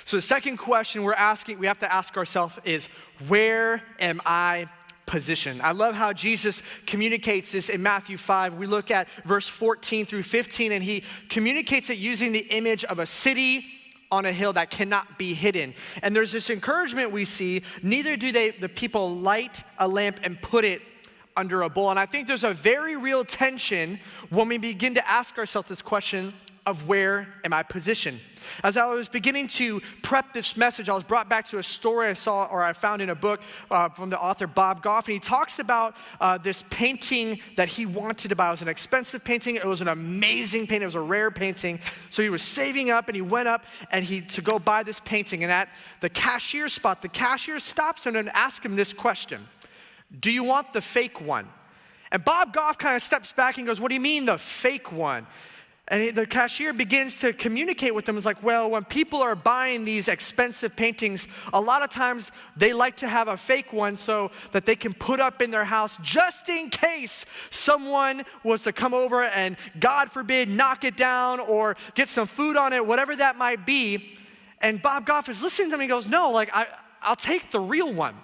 So the second question we have to ask ourselves is, where am I positioned? I love how Jesus communicates this in Matthew 5. We look at verse 14 through 15, and he communicates it using the image of a city on a hill that cannot be hidden. And there's this encouragement we see, neither do the people light a lamp and put it under a bowl. And I think there's a very real tension when we begin to ask ourselves this question of where am I positioned? As I was beginning to prep this message, I was brought back to a story I found in a book from the author Bob Goff, and he talks about this painting that he wanted to buy. It was an expensive painting. It was an amazing painting. It was a rare painting. So he was saving up, and he went up to go buy this painting. And at the cashier spot, the cashier stops him and asks him this question: "Do you want the fake one?" And Bob Goff kind of steps back and goes, "What do you mean the fake one?" And the cashier begins to communicate with them. It's like, well, when people are buying these expensive paintings, a lot of times they like to have a fake one so that they can put up in their house just in case someone was to come over and, God forbid, knock it down or get some food on it, whatever that might be. And Bob Goff is listening to me and goes, "No, I'll take the real one."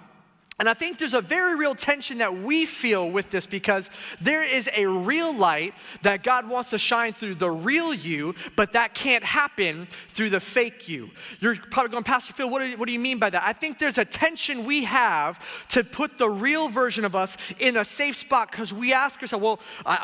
And I think there's a very real tension that we feel with this, because there is a real light that God wants to shine through the real you, but that can't happen through the fake you. You're probably going, "Pastor Phil, what do you mean by that?" I think there's a tension we have to put the real version of us in a safe spot, because we ask ourselves, well,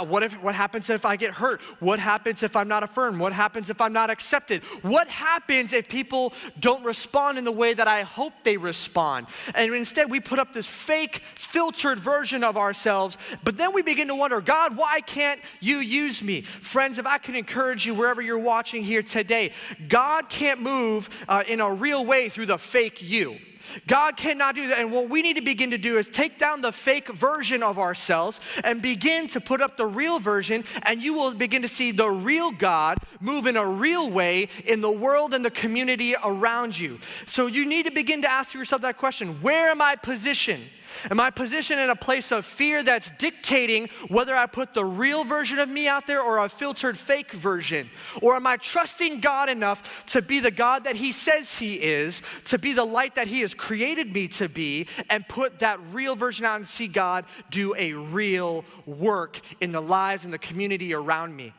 what happens if I get hurt? What happens if I'm not affirmed? What happens if I'm not accepted? What happens if people don't respond in the way that I hope they respond? And instead, we put up this fake, filtered version of ourselves, but then we begin to wonder, "God, why can't you use me?" Friends, if I could encourage you wherever you're watching here today, God can't move in a real way through the fake you. God cannot do that. And what we need to begin to do is take down the fake version of ourselves and begin to put up the real version, and you will begin to see the real God move in a real way in the world and the community around you. So you need to begin to ask yourself that question: where am I positioned? Am I positioned in a place of fear that's dictating whether I put the real version of me out there or a filtered fake version? Or am I trusting God enough to be the God that He says He is, to be the light that He has created me to be, and put that real version out and see God do a real work in the lives and the community around me?